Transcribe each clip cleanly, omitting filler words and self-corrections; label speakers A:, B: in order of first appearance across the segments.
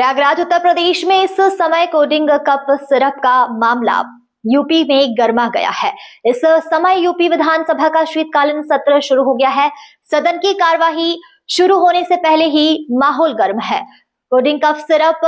A: प्रयागराज उत्तर प्रदेश में इस समय कोडिंग कप सिरप का मामला यूपी में गर्मा गया है। इस समय यूपी विधानसभा का शीतकालीन सत्र शुरू हो गया है। सदन की कार्यवाही शुरू होने से पहले ही माहौल गर्म है। कोडिंग कप सिरप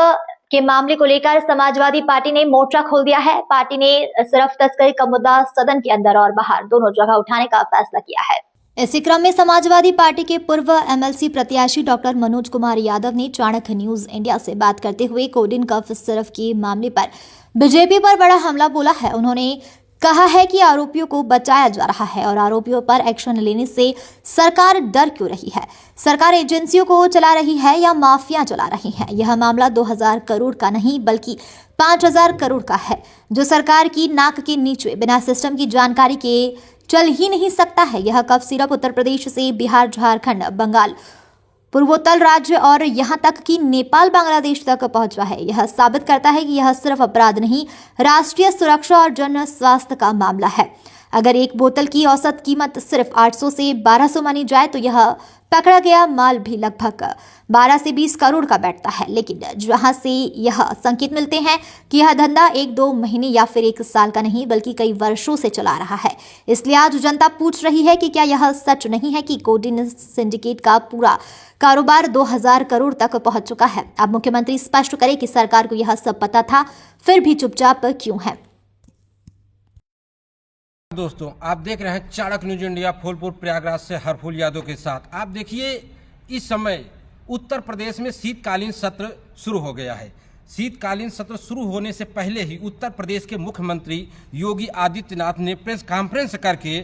A: के मामले को लेकर समाजवादी पार्टी ने मोर्चा खोल दिया है। पार्टी ने सिर्फ तस्करी का मुद्दा सदन के अंदर और बाहर दोनों जगह उठाने का फैसला किया है। इसी क्रम में समाजवादी पार्टी के पूर्व एमएलसी प्रत्याशी डॉक्टर मनोज कुमार यादव ने चाणक्य न्यूज इंडिया से बात करते हुए कोडिंग कफ सिरप के मामले पर बीजेपी पर बड़ा हमला बोला है। उन्होंने कहा है कि आरोपियों को बचाया जा रहा है और आरोपियों पर एक्शन लेने से सरकार डर क्यों रही है। सरकार एजेंसियों को चला रही है या माफिया चला रही है। यह मामला 2000 करोड़ का नहीं बल्कि 5000 करोड़ का है, जो सरकार की नाक के नीचे बिना सिस्टम की जानकारी के चल ही नहीं सकता है। यह कफ सिरप उत्तर प्रदेश से बिहार, झारखंड, बंगाल, पूर्वोत्तर राज्य और यहां तक कि नेपाल, बांग्लादेश तक पहुंचा है। यह साबित करता है कि यह सिर्फ अपराध नहीं, राष्ट्रीय सुरक्षा और जन स्वास्थ्य का मामला है। अगर एक बोतल की औसत कीमत सिर्फ 800 से 1200 मानी जाए तो यह पकड़ा गया माल भी लगभग 12 से 20 करोड़ का बैठता है। लेकिन जहां से यह संकेत मिलते हैं कि यह धंधा 1-2 महीने या फिर 1 साल का नहीं बल्कि कई वर्षों से चला रहा है। इसलिए आज जनता पूछ रही है कि क्या यह सच नहीं है कि कोडिंग सिंडिकेट का पूरा कारोबार 2000 करोड़ तक पहुंच चुका है। अब मुख्यमंत्री स्पष्ट करें कि सरकार को यह सब पता था, फिर भी चुपचाप क्यों है।
B: दोस्तों, आप देख रहे हैं चाणक्य न्यूज इंडिया फूलपुर प्रयागराज से हरफूल यादव के साथ। आप देखिए, इस समय उत्तर प्रदेश में शीतकालीन सत्र शुरू हो गया है। शीतकालीन सत्र शुरू होने से पहले ही उत्तर प्रदेश के मुख्यमंत्री योगी आदित्यनाथ ने प्रेस कॉन्फ्रेंस करके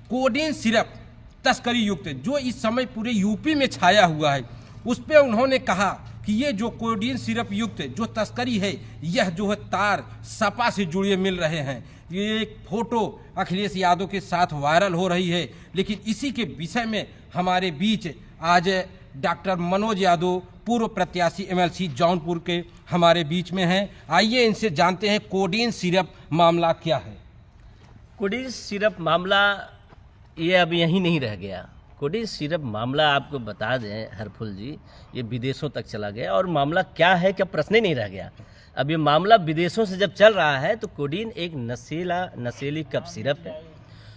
B: कोडिंग सिरप तस्करी युक्त जो इस समय पूरे यूपी में छाया हुआ है, उस पर उन्होंने कहा कि ये जो कोडिंग सिरप युक्त जो तस्करी है, यह जो है तार सपा से जुड़े मिल रहे हैं। ये एक फोटो अखिलेश यादव के साथ वायरल हो रही है। लेकिन इसी के विषय में हमारे बीच आज डॉक्टर मनोज यादव, पूर्व प्रत्याशी एमएलसी जौनपुर के हमारे बीच में हैं। आइए इनसे जानते हैं कोडिंग सिरप मामला क्या है।
C: कोडिंग सिरप मामला ये अब यहीं नहीं रह गया। कोडिंग सिरप मामला आपको बता दें हरफुल जी, ये विदेशों तक चला गया और मामला क्या है, क्या प्रश्न ही नहीं रह गया। अब ये मामला विदेशों से जब चल रहा है तो कोडिन एक नशीली कप सिरप है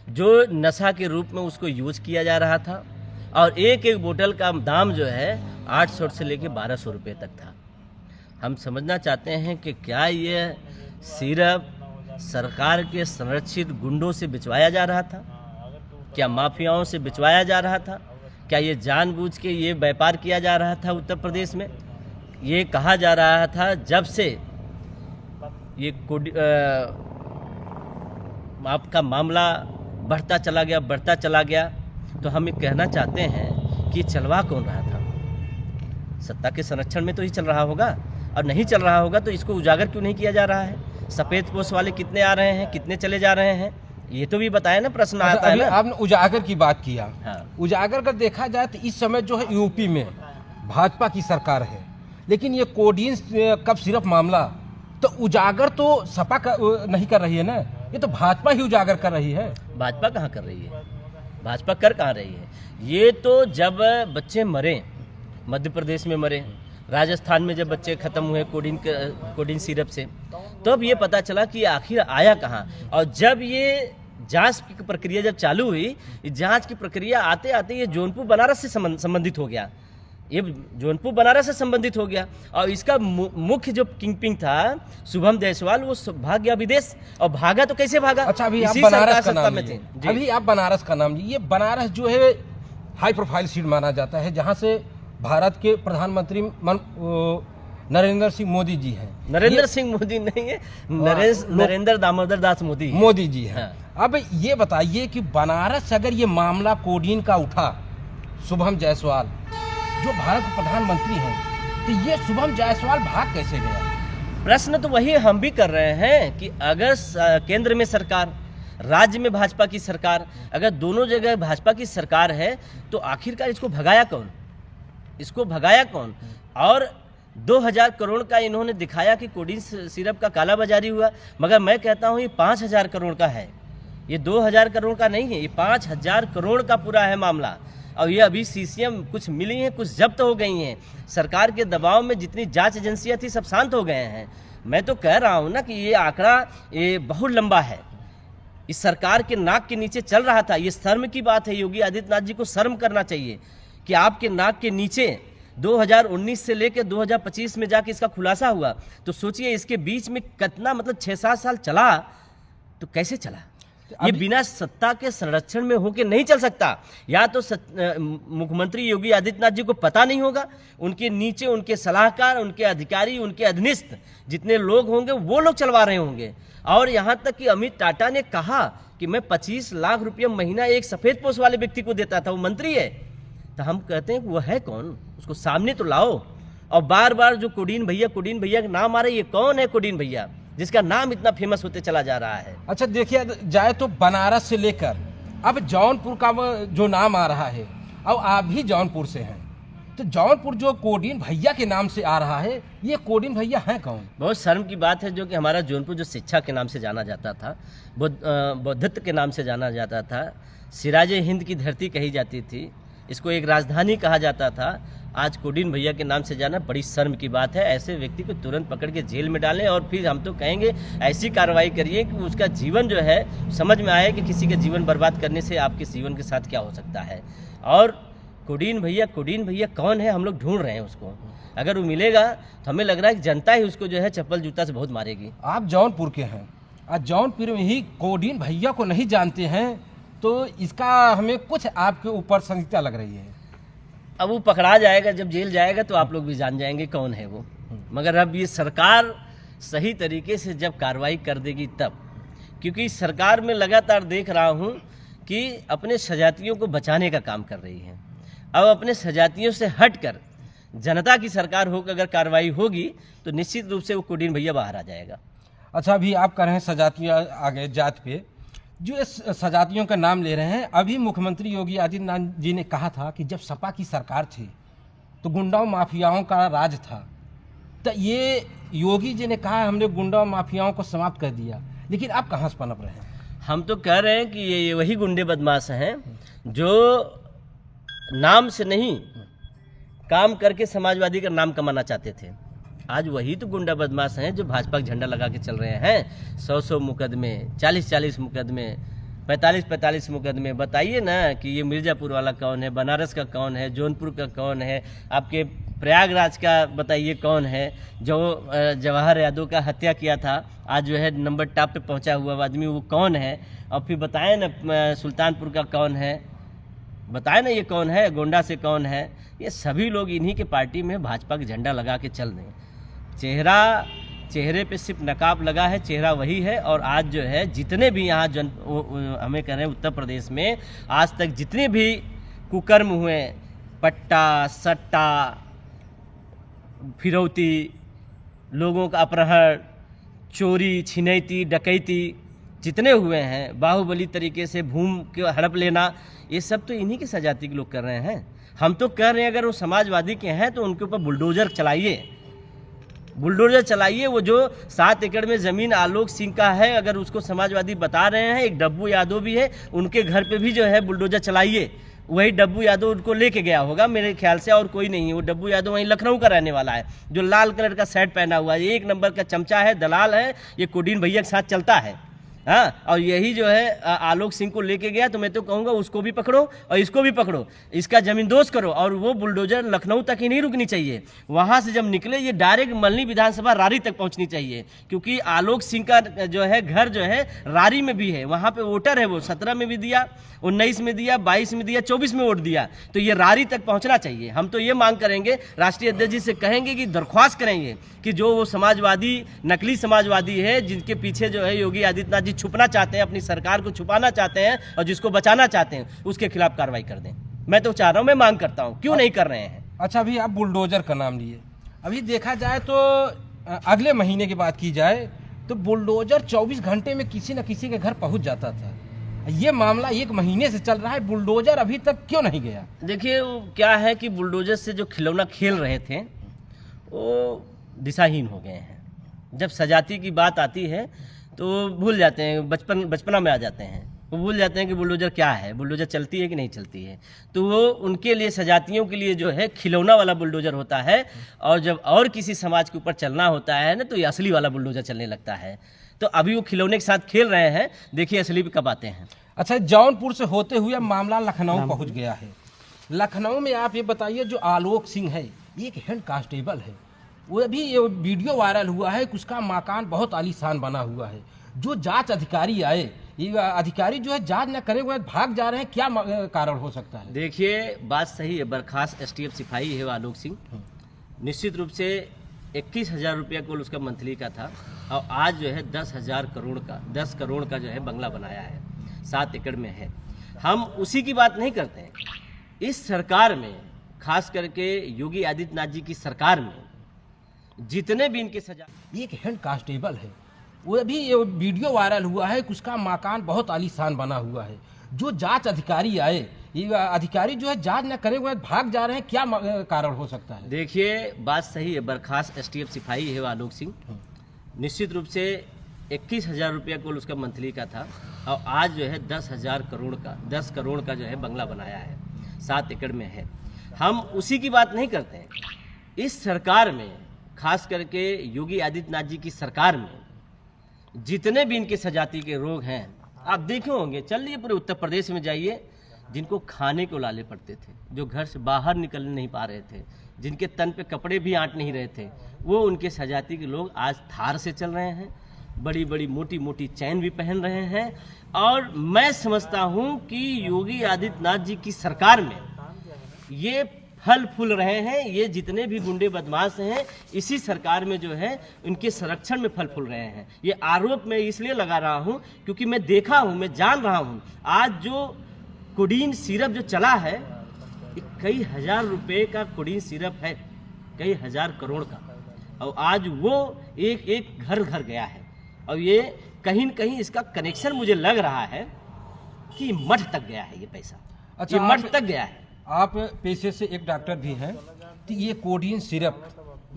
C: जो नशा के रूप में उसको यूज किया जा रहा था और एक एक बोतल का दाम जो है 800 से लेकर 1200 रुपये तक था। हम समझना चाहते हैं कि क्या ये सिरप सरकार के संरक्षित गुंडों से बिचवाया जा रहा था, क्या माफियाओं से बिचवाया जा रहा था, क्या ये जानबूझ के ये व्यापार किया जा रहा था। उत्तर प्रदेश में ये कहा जा रहा था जब से ये आपका मामला बढ़ता चला गया तो हम ये कहना चाहते हैं कि चलवा कौन रहा था। सत्ता के संरक्षण में तो ही चल रहा होगा, और नहीं चल रहा होगा तो इसको उजागर क्यों नहीं किया जा रहा है। सफ़ेद पोस्ट वाले कितने आ रहे हैं, कितने चले जा रहे हैं, ये तो भी बताया ना। प्रश्न आता है ना।
B: आपने उजागर की बात किया।
C: हाँ।
B: उजागर का देखा जाए तो इस समय जो है यूपी में भाजपा की सरकार है, लेकिन ये कोडिंग कप सिरप मामला तो उजागर तो सपा नहीं कर रही है ना, ये तो भाजपा ही उजागर कर रही है।
C: भाजपा कहाँ कर रही है, भाजपा कर कहाँ रही है। ये तो जब बच्चे मरे, मध्य प्रदेश में मरे, राजस्थान में जब बच्चे खत्म हुए कोडिंग सिरप से, तो अब ये पता चला कि आखिर आया कहाँ। और जब ये जांच की प्रक्रिया जब चालू हुई, जांच की प्रक्रिया आते आते ये जौनपुर बनारस से संबंधित हो गया। ये जौनपुर बनारस से संबंधित हो गया और इसका मुख्य जो किंगपिन था शुभम जायसवाल, वो भाग गया विदेश। और भागा तो कैसे भागा।
B: अच्छा, अभी आप बनारस का नाम लिए। अभी आप बनारस का नाम लिए। ये बनारस जो है हाई प्रोफाइल सीट माना जाता है, जहां से भारत के प्रधानमंत्री नरेंद्र सिंह मोदी जी हैं।
C: नरेंद्र सिंह मोदी नहीं है, नरेंद्र दामोदर दास मोदी
B: जी हैं। हाँ। अब ये बताइए कि बनारस से अगर ये मामला कोडिन का उठा, शुभम जायसवाल जो भारत के प्रधानमंत्री हैं, तो ये शुभम जायसवाल भाग कैसे गया।
C: प्रश्न तो वही हम भी कर रहे हैं कि अगर केंद्र में सरकार, राज्य में भाजपा की सरकार, अगर दोनों जगह भाजपा की सरकार है तो आखिरकार इसको भगाया कौन। और 2000 करोड़ का इन्होंने दिखाया कि कोडिंग सिरप का कालाबाजारी हुआ, मगर मैं कहता हूँ ये 5000 करोड़ का है। ये 2000 करोड़ का नहीं है, ये 5000 करोड़ का पूरा है मामला। और ये अभी सीसीएम कुछ मिली हैं, कुछ जब्त हो गई हैं। सरकार के दबाव में जितनी जांच एजेंसियां थी सब शांत हो गए हैं। मैं तो कह रहा हूँ ना कि ये आंकड़ा ये बहुत लंबा है, इस सरकार के नाक के नीचे चल रहा था। ये शर्म की बात है, योगी आदित्यनाथ जी को शर्म करना चाहिए कि आपके नाक के नीचे 2019 से लेकर 2025 में जाके इसका खुलासा हुआ। तो सोचिए इसके बीच में कितना मतलब 6-7 साल चला, तो कैसे चला? ये बिना सत्ता के संरक्षण में होके नहीं चल सकता। या तो मुख्यमंत्री योगी आदित्यनाथ जी को पता नहीं होगा, उनके नीचे उनके सलाहकार, उनके अधिकारी, उनके अधीनस्थ जितने लोग होंगे वो लोग चलवा रहे होंगे। और यहाँ तक कि अमित टाटा ने कहा कि मैं 25 लाख रुपया महीना एक सफेद पोस्ट वाले व्यक्ति को देता था, वो मंत्री है। तो हम कहते हैं कि वो है कौन, उसको सामने तो लाओ। और बार बार जो कोडीन भैया का नाम आ रहा है, ये कौन है कोडीन भैया जिसका नाम इतना फेमस होते चला जा रहा है?
B: अच्छा देखिए जाए तो बनारस से लेकर अब जौनपुर का जो नाम आ रहा है, अब आप भी जौनपुर से हैं, तो जौनपुर जो कोडीन भैया के नाम से आ रहा है, ये कोडीन भैया हैं कौन?
C: बहुत शर्म की बात है जो कि हमारा जौनपुर जो शिक्षा के नाम से जाना जाता था, बौद्धत्व के नाम से जाना जाता था, सिराजे हिंद की धरती कही जाती थी, इसको एक राजधानी कहा जाता था, आज कोडीन भैया के नाम से जाना बड़ी शर्म की बात है। ऐसे व्यक्ति को तुरंत पकड़ के जेल में डालें और फिर हम तो कहेंगे ऐसी कार्रवाई करिए कि उसका जीवन जो है समझ में आए कि किसी का जीवन बर्बाद करने से आपके जीवन के साथ क्या हो सकता है। और कोडीन भैया कौन है, हम लोग ढूंढ रहे हैं उसको। अगर वो मिलेगा तो हमें लग रहा है कि जनता ही उसको जो है चप्पल जूता से बहुत मारेगी।
B: आप जौनपुर के हैं, आज जौनपुर में ही कोडीन भैया को नहीं जानते हैं, तो इसका हमें कुछ आपके ऊपर संदिग्धता लग रही है।
C: अब वो पकड़ा जाएगा, जब जेल जाएगा तो आप लोग भी जान जाएंगे कौन है वो। मगर अब ये सरकार सही तरीके से जब कार्रवाई कर देगी तब, क्योंकि सरकार में लगातार देख रहा हूँ कि अपने सजातियों को बचाने का काम कर रही है। अब अपने सजातियों से हटकर जनता की सरकार होकर अगर कार्रवाई होगी तो निश्चित रूप से वो कोडीन भैया बाहर आ जाएगा।
B: अच्छा अभी आप कह रहे हैं सजातियाँ आगे जात पे, जो इस सजातियों का नाम ले रहे हैं, अभी मुख्यमंत्री योगी आदित्यनाथ जी ने कहा था कि जब सपा की सरकार थी तो गुंडाओं माफियाओं का राज था, तो ये योगी जी ने कहा हमने गुंडाओं माफियाओं को समाप्त कर दिया, लेकिन आप कहाँ से पनप रहे हैं? हम
C: तो कह रहे हैं कि ये वही गुंडे बदमाश हैं जो नाम से नहीं काम करके समाजवादी का नाम कमाना चाहते थे। आज वही तो गुंडा बदमाश हैं जो भाजपा का झंडा लगा के चल रहे हैं। 100 मुकदमे, 40 मुकदमे, 45 मुकदमे। बताइए ना कि ये मिर्जापुर वाला कौन है, बनारस का कौन है, जौनपुर का कौन है, आपके प्रयागराज का बताइए कौन है, जो जवाहर यादव का हत्या किया था, आज जो है नंबर टॉप पे पहुंचा हुआ आदमी वो कौन है? और फिर बताएं ना सुल्तानपुर का कौन है, बताएं ना ये कौन है, गोंडा से कौन है? ये सभी लोग इन्हीं के पार्टी में भाजपा का झंडा लगा के चल रहे हैं। चेहरे पे सिर्फ नकाब लगा है, चेहरा वही है। और आज जो है जितने भी यहाँ हमें कह रहे हैं उत्तर प्रदेश में आज तक जितने भी कुकर्म हुए, पट्टा सट्टा, फिरौती, लोगों का अपहरण, चोरी, छिनैती, डकैती जितने हुए हैं, बाहुबली तरीके से भूमि के हड़प लेना, ये सब तो इन्हीं के सजाती के लोग कर रहे हैं। हम तो कह रहे हैं अगर वो समाजवादी के हैं तो उनके ऊपर बुलडोजर चलाइए, वो जो 7 एकड़ में ज़मीन आलोक सिंह का है, अगर उसको समाजवादी बता रहे हैं, एक डब्बू यादव भी है, उनके घर पे भी जो है बुलडोजर चलाइए। वही डब्बू यादव उनको लेके गया होगा मेरे ख्याल से, और कोई नहीं है। वो डब्बू यादव वहीं लखनऊ का रहने वाला है, जो लाल कलर का शर्ट पहना हुआ है, 1 नंबर का चमचा है, दलाल है, ये कोडीन भैया के साथ चलता है। हाँ, और यही जो है आलोक सिंह को लेके गया, तो मैं तो कहूँगा उसको भी पकड़ो और इसको भी पकड़ो, इसका जमींदोज करो। और वो बुलडोजर लखनऊ तक ही नहीं रुकनी चाहिए, वहाँ से जब निकले ये डायरेक्ट मल्ली विधानसभा रारी तक पहुँचनी चाहिए, क्योंकि आलोक सिंह का जो है घर जो है रारी में भी है, वहाँ पे वोटर है, वो 17 में भी दिया, 19 में दिया, 22 में दिया, 24 में वोट दिया, तो ये रारी तक पहुँचना चाहिए। हम तो ये मांग करेंगे, राष्ट्रीय अध्यक्ष जी से कहेंगे कि दरख्वास्त करेंगे कि जो वो समाजवादी, नकली समाजवादी है, जिनके पीछे जो है योगी आदित्यनाथ जी छुपना चाहते हैं, अपनी सरकार को छुपाना चाहते हैं और जिसको बचाना चाहते हैं, उसके खिलाफ कार्रवाई कर दें। मैं तो चाह रहा हूं, मैं मांग करता हूं, क्यों नहीं कर रहे हैं?
B: अच्छा अभी आप बुलडोजर का नाम लिए, अभी देखा जाए तो अगले महीने की बात की जाए तो बुलडोजर 24 घंटे में किसी न किसी के घर पहुंच जाता था। ये मामला 1 महीने से चल रहा है, बुलडोजर अभी तक क्यों नहीं गया?
C: देखिए क्या है कि बुलडोजर से जो खिलौना खेल रहे थे वो दिशाहीन हो गए हैं। जब सजाती की बात आती है तो भूल जाते हैं, बचपना में आ जाते हैं। वो भूल जाते हैं कि बुलडोजर क्या है, बुलडोजर चलती है कि नहीं चलती है। तो वो उनके लिए, सजातियों के लिए जो है खिलौना वाला बुलडोजर होता है, और जब और किसी समाज के ऊपर चलना होता है ना, तो ये असली वाला बुलडोजर चलने लगता है। तो अभी वो खिलौने के साथ खेल रहे हैं, देखिए असली पे कब आते हैं।
B: अच्छा, जौनपुर से होते हुए मामला लखनऊ पहुंच गया है। लखनऊ में आप ये बताइए, जो आलोक सिंह है, एक हेड कांस्टेबल है, वो अभी ये वीडियो वायरल हुआ है कि उसका मकान बहुत आलीशान बना हुआ है। जो जांच अधिकारी आए, ये अधिकारी जो है जांच न करे हुए भाग जा रहे हैं, क्या कारण हो सकता है?
C: देखिए, बात सही है, बर्खास्त STF सिपाही है वो आलोक सिंह। निश्चित रूप से 21,000 रुपया कुल उसका मंथली का था, और आज जो है 10 करोड़ का जो है बंगला बनाया है, 7 एकड़ में है। हम उसी की बात नहीं करते हैं। इस सरकार में, खास करके योगी आदित्यनाथ जी की सरकार में, जितने भी इनके सजा,
B: एक हेड कांस्टेबल है, वो अभी ये वीडियो वायरल हुआ है कि उसका मकान बहुत आलीशान बना हुआ है। जो जांच अधिकारी आए, ये अधिकारी जो है जांच न करे हुए भाग जा रहे हैं, क्या कारण हो सकता है?
C: देखिए, बात सही है, बर्खास्त STF सिपाही है वो आलोक सिंह। निश्चित रूप से 21,000 रुपया कुल उसका मंथली का था, और आज जो है 10 करोड़ का जो है बंगला बनाया है, 7 एकड़ में है। हम उसी की बात नहीं करते हैं। इस सरकार में, खास करके योगी आदित्यनाथ जी की सरकार में, जितने भी इनके सजाती के रोग हैं, आप देखे होंगे, चलिए पूरे उत्तर प्रदेश में जाइए, जिनको खाने को लाले पड़ते थे, जो घर से बाहर निकल नहीं पा रहे थे, जिनके तन पे कपड़े भी आंट नहीं रहे थे, वो उनके सजाती के लोग आज थार से चल रहे हैं, बड़ी बड़ी मोटी मोटी चैन भी पहन रहे हैं। और मैं समझता हूं कि योगी आदित्यनाथ जी की सरकार में ये फल फूल रहे हैं। ये जितने भी गुंडे बदमाश हैं, इसी सरकार में जो है उनके संरक्षण में फल फूल रहे हैं। ये आरोप मैं इसलिए लगा रहा हूं क्योंकि मैं देखा हूं, मैं जान रहा हूं। आज जो कोडीन सिरप जो चला है, कई हजार रुपए का कोडीन सिरप है, कई हजार करोड़ का, और आज वो एक एक घर घर गया है। और ये कहीं न कहीं इसका कनेक्शन मुझे लग रहा है कि मठ तक गया है ये पैसा।
B: अच्छा,
C: ये मठ तक गया है।
B: आप पेशे से एक डॉक्टर भी हैं, तो ये कोडीन सिरप,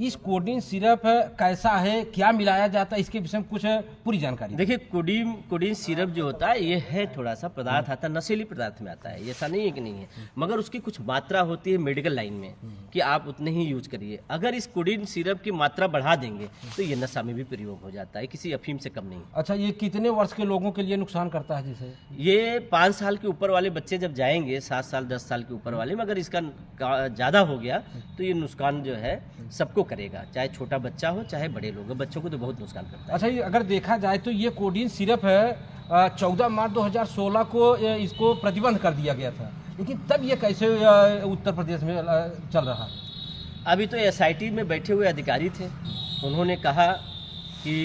B: इस कोडीन सिरप कैसा है, क्या मिलाया जाता है, इसके विषय में कुछ पूरी जानकारी?
C: देखिए, कोडीन सिरप जो होता है, ये है थोड़ा सा पदार्थ आता है, नशीली पदार्थ में आता है, ऐसा नहीं है कि नहीं है, मगर उसकी कुछ मात्रा होती है मेडिकल लाइन में कि आप उतने ही यूज करिए। अगर इस कोडीन सिरप की मात्रा बढ़ा देंगे तो ये नशा में भी प्रयोग हो जाता है, किसी अफीम से कम नहीं।
B: अच्छा, ये कितने वर्ष के लोगों के लिए नुकसान करता है? जैसे
C: ये 5 साल के ऊपर वाले बच्चे जब जाएंगे, 7 साल 10 साल के ऊपर वाले, मगर इसका ज़्यादा हो गया तो ये नुकसान जो है सबको करेगा, चाहे छोटा बच्चा हो चाहे बड़े लोग हो, बच्चों को तो बहुत नुकसान करता है।
B: अच्छा, ये अगर देखा जाए तो ये कोडीन सिरप है, 14 मार्च 2016 को इसको प्रतिबंध कर दिया गया था, लेकिन तब ये कैसे उत्तर प्रदेश में चल रहा है?
C: अभी तो SIT में बैठे हुए अधिकारी थे, उन्होंने कहा कि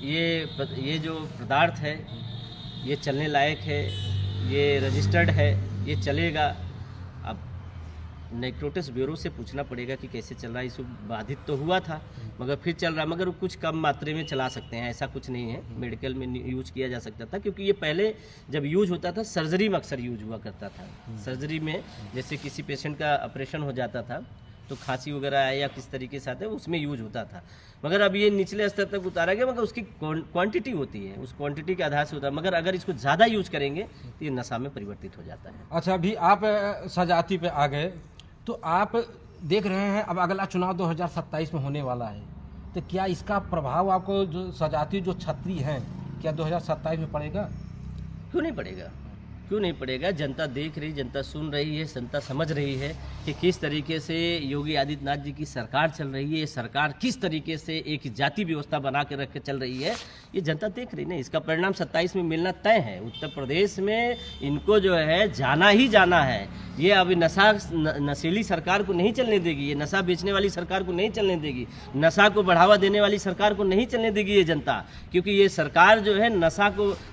C: ये जो पदार्थ है ये चलने लायक है, ये रजिस्टर्ड है, ये चलेगा। अब नैर्कोटिक्स ब्यूरो से पूछना पड़ेगा कि कैसे चल रहा है। इसको बाधित तो हुआ था मगर फिर चल रहा है, मगर कुछ कम मात्रा में चला सकते हैं, ऐसा कुछ नहीं है। मेडिकल में यूज किया जा सकता था, क्योंकि ये पहले जब यूज होता था सर्जरी में अक्सर यूज हुआ करता था। सर्जरी में जैसे किसी पेशेंट का ऑपरेशन हो जाता था तो खांसी वगैरह या किस तरीके से आता है, उसमें यूज होता था। मगर अब ये निचले स्तर तक उतारा गया, मगर उसकी क्वांटिटी होती है, उस क्वांटिटी के आधार से होता है। मगर अगर इसको ज़्यादा यूज करेंगे तो ये नशा में परिवर्तित हो जाता है।
B: अच्छा, अभी आप सजाती पे आ गए, तो आप देख रहे हैं अब अगला चुनाव 2027 में होने वाला है, तो क्या इसका प्रभाव आपको जो सजाती जो छत्री हैं, क्या 2027 में पड़ेगा?
C: क्यों नहीं पड़ेगा, क्यों नहीं पड़ेगा। जनता देख रही, जनता सुन रही है, जनता समझ रही है कि किस तरीके से योगी आदित्यनाथ जी की सरकार चल रही है। ये सरकार किस तरीके से एक जाति व्यवस्था बना के रख के चल रही है, ये जनता देख रही है। इसका परिणाम 27 में मिलना तय है। उत्तर प्रदेश में इनको जो है जाना ही जाना है। ये अभी नशीली सरकार को नहीं चलने देगी, ये नशा बेचने वाली सरकार को नहीं चलने देगी, नशा को बढ़ावा देने वाली सरकार को नहीं चलने देगी ये जनता। क्योंकि ये सरकार जो है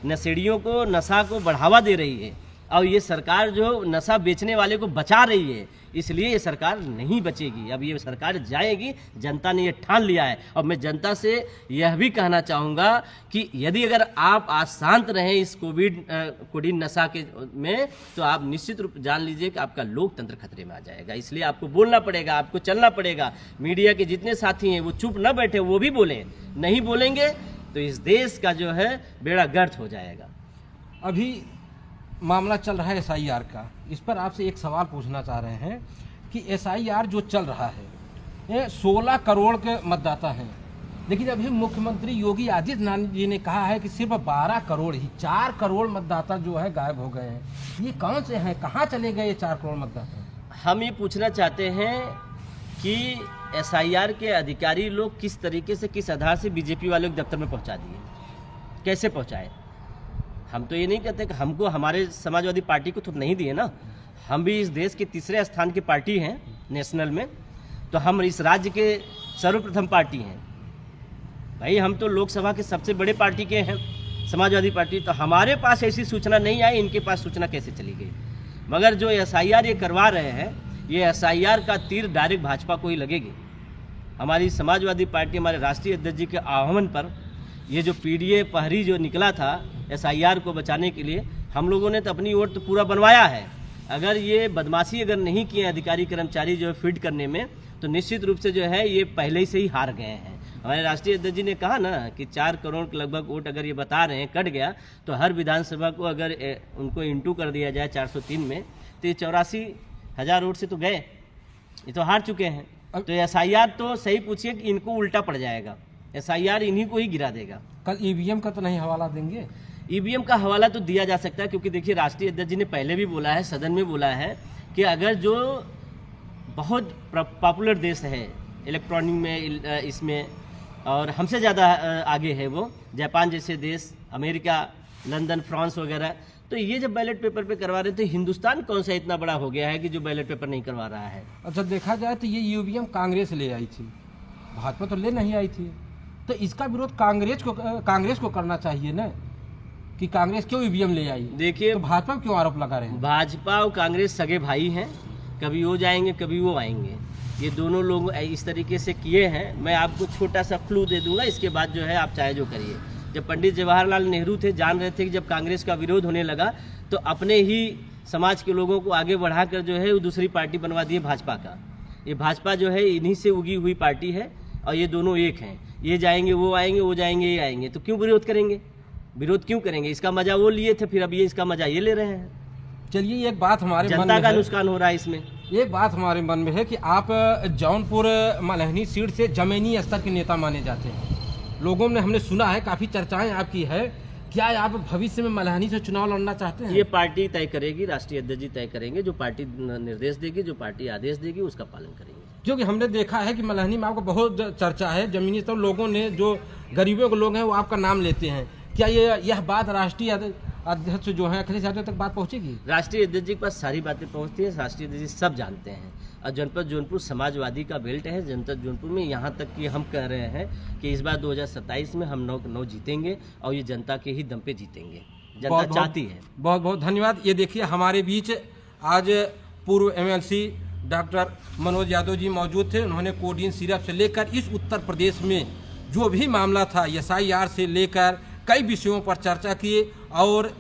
C: नशेड़ियों को, नशा को बढ़ावा दे रही है, और ये सरकार जो नशा बेचने वाले को बचा रही है, इसलिए ये सरकार नहीं बचेगी। अब ये सरकार जाएगी, जनता ने ये ठान लिया है। और मैं जनता से यह भी कहना चाहूँगा कि यदि अगर आप आज शांत रहें इस कोडीन नशा के में, तो आप निश्चित रूप जान लीजिए कि आपका लोकतंत्र खतरे में आ जाएगा। इसलिए आपको बोलना पड़ेगा, आपको चलना पड़ेगा। मीडिया के जितने साथी हैं वो चुप न बैठे, वो भी बोलें। नहीं बोलेंगे तो इस देश का जो है बेड़ा गर्क हो जाएगा।
B: अभी मामला चल रहा है SIR का, इस पर आपसे एक सवाल पूछना चाह रहे हैं कि SIR जो चल रहा है, ये 16 करोड़ के मतदाता हैं, लेकिन अभी मुख्यमंत्री योगी आदित्यनाथ जी ने कहा है कि सिर्फ 12 करोड़ ही, 4 करोड़ मतदाता जो है गायब हो गए हैं। ये कौन से हैं, कहाँ चले गए ये 4 करोड़ मतदाता?
C: हम ये पूछना चाहते हैं कि SIR के अधिकारी लोग किस तरीके से, किस आधार से बीजेपी वालों के दफ्तर में पहुंचा दिए, कैसे पहुंचाए? हम तो ये नहीं कहते कि हमको हमारे समाजवादी पार्टी को तो नहीं दिए ना, हम भी इस देश के तीसरे स्थान की पार्टी हैं नेशनल में, तो हम इस राज्य के सर्वप्रथम पार्टी हैं भाई। हम तो लोकसभा के सबसे बड़े पार्टी के हैं, समाजवादी पार्टी, तो हमारे पास ऐसी सूचना नहीं आई, इनके पास सूचना कैसे चली गई? मगर जो SIR ये करवा रहे हैं, ये SIR का तीर डायरेक्ट भाजपा को ही लगेगी। हमारी समाजवादी पार्टी, हमारे राष्ट्रीय अध्यक्ष जी के आह्वान पर ये जो PDA पहरी जो निकला था SIR को बचाने के लिए, हम लोगों ने तो अपनी ओर तो पूरा बनवाया है। अगर ये बदमाशी अगर नहीं किए अधिकारी कर्मचारी जो है फीड करने में, तो निश्चित रूप से जो है ये पहले ही से ही हार गए हैं। हमारे राष्ट्रीय अध्यक्ष जी ने कहा ना कि 4 करोड़ के लगभग वोट अगर ये बता रहे हैं कट गया, तो हर विधानसभा को अगर उनको इंटू कर दिया जाए 403 में, तो ये 84,000 वोट से तो गए, ये तो हार चुके हैं। तो SIR तो सही पूछिए कि इनको उल्टा पड़ जाएगा, SIR इन्हीं को ही गिरा देगा।
B: कल EVM का तो नहीं हवाला देंगे?
C: EVM का हवाला तो दिया जा सकता है, क्योंकि देखिए राष्ट्रीय अध्यक्ष जी ने पहले भी बोला है, सदन में बोला है कि अगर जो बहुत पॉपुलर देश है इलेक्ट्रॉनिक में, इसमें और हमसे ज़्यादा आगे है वो, जापान जैसे देश, अमेरिका, लंदन, फ्रांस वगैरह, तो ये जब बैलेट पेपर पे करवा रहे थे, हिंदुस्तान कौन सा इतना बड़ा हो गया है कि जो बैलेट पेपर नहीं करवा रहा है?
B: अच्छा, देखा जाए तो ये EVM कांग्रेस ले आई थी, भाजपा तो ले नहीं आई थी, तो इसका विरोध कांग्रेस को करना चाहिए ना, कि कांग्रेस क्यों EVM ले आई?
C: देखिए,
B: तो भाजपा क्यों आरोप लगा रहे हैं?
C: भाजपा और कांग्रेस सगे भाई हैं, कभी वो जाएंगे कभी वो आएंगे। ये दोनों लोग इस तरीके से किए हैं। मैं आपको छोटा सा क्लू दे दूंगा, इसके बाद जो है आप चाहे जो करिए। जब पंडित जवाहरलाल नेहरू थे, जान रहे थे कि जब कांग्रेस का विरोध होने लगा, तो अपने ही समाज के लोगों को आगे बढ़ाकर जो है वो दूसरी पार्टी बनवा दी भाजपा का। ये भाजपा जो है इन्हीं से उगी हुई पार्टी है, और ये दोनों एक हैं। ये जाएंगे वो आएंगे, वो जाएंगे ये आएंगे, तो क्यों विरोध करेंगे? विरोध क्यों करेंगे? इसका मजा वो लिए थे, फिर अब ये इसका मजा ये ले रहे हैं।
B: चलिए, एक बात हमारे मन में
C: जनता का
B: है,
C: नुकसान हो रहा है इसमें।
B: एक बात हमारे मन में है कि आप जौनपुर मल्हनी सीट से जमीनी स्तर के नेता माने जाते हैं। लोगों ने, हमने सुना है, काफ़ी चर्चाएं आपकी है, क्या आप भविष्य में मल्हनी से चुनाव लड़ना चाहते हैं?
C: ये पार्टी तय करेगी, राष्ट्रीय अध्यक्ष जी तय करेंगे, जो पार्टी निर्देश देगी, जो पार्टी आदेश देगी, उसका पालन करेंगे।
B: क्योंकि हमने देखा है कि मल्हनी में आपको बहुत चर्चा है, जमीनी स्तर लोगों ने, जो गरीबों के लोग हैं वो आपका नाम लेते हैं। क्या यह बात राष्ट्रीय अध्यक्ष जो है अखिलेश यादव तक बात पहुंचेगी?
C: राष्ट्रीय अध्यक्ष जी के पास सारी बातें पहुंचती हैं, राष्ट्रीय अध्यक्ष जी सब जानते हैं। और जनपद जौनपुर समाजवादी का बेल्ट है। जनपद जौनपुर में यहाँ तक कि हम कह रहे हैं कि इस बार 2027 में हम 9 जीतेंगे, और ये जनता के ही दम पे जीतेंगे। जनता चाहती है।
B: बहुत बहुत धन्यवाद। ये देखिए, हमारे बीच आज पूर्व MLC डॉक्टर मनोज यादव जी मौजूद थे। उन्होंने कोडिन सिरप से लेकर इस उत्तर प्रदेश में जो भी मामला था, SIR से लेकर कई विषयों पर चर्चा की, और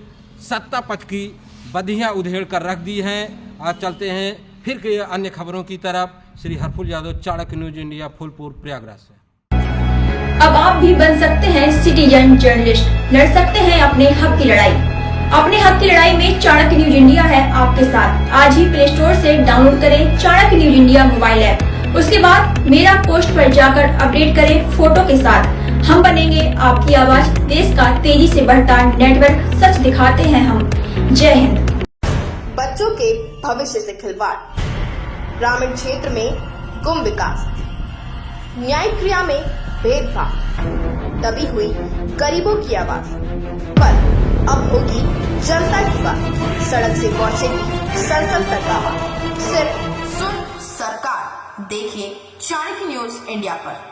B: सत्ता पक्ष की बधियाँ उधेड़ कर रख दी हैं। आज चलते हैं फिर के अन्य खबरों की तरफ। श्री हरफुल यादव, चाणक्य न्यूज इंडिया, फूलपुर, प्रयागराज से।
D: अब आप भी बन सकते हैं सिटीजन जर्नलिस्ट, लड़ सकते हैं अपने हक की लड़ाई। अपने हक की लड़ाई में चाणक्य न्यूज इंडिया है आपके साथ। आज ही प्ले स्टोर से डाउनलोड करें Chanakya news India mobile app. उसके बाद मेरा पोस्ट पर जाकर अपडेट करें फोटो के साथ। हम बनेंगे आपकी आवाज, देश का तेजी से बढ़ता नेटवर्क, सच दिखाते हैं हम। जय हिंद।
E: बच्चों के भविष्य से खिलवाड़, ग्रामीण क्षेत्र में गुम विकास, न्यायिक क्रिया में भेदभाव, दबी हुई गरीबों की आवाज, पर अब होगी जनता की बात। सड़क से पहुंचेगी संसद तक आवाज। सिर्फ सुन सरकार, देखिए चाणक्य न्यूज इंडिया पर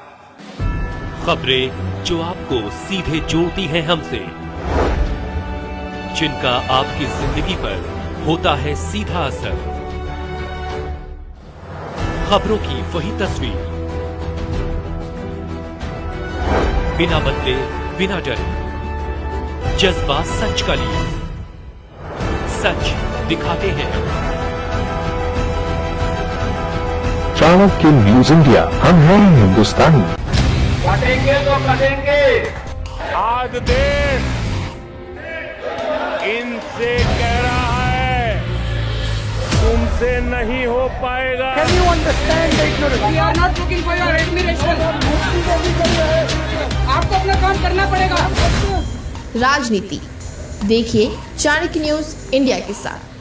F: खबरें जो आपको सीधे जोड़ती हैं हमसे, जिनका आपकी जिंदगी पर होता है सीधा असर। खबरों की वही तस्वीर, बिना बदले, बिना डरे, जज्बा सच का लिए, सच दिखाते हैं।
G: चाणक्य न्यूज इंडिया, हम हैं हिंदुस्तानी।
H: कटेंगे तो कटेंगे। आज देश इनसे कह रहा हमसे नहीं हो पाएगा।
I: आपको अपना काम करना पड़ेगा।
E: राजनीति देखिए चाणक्य न्यूज इंडिया के साथ।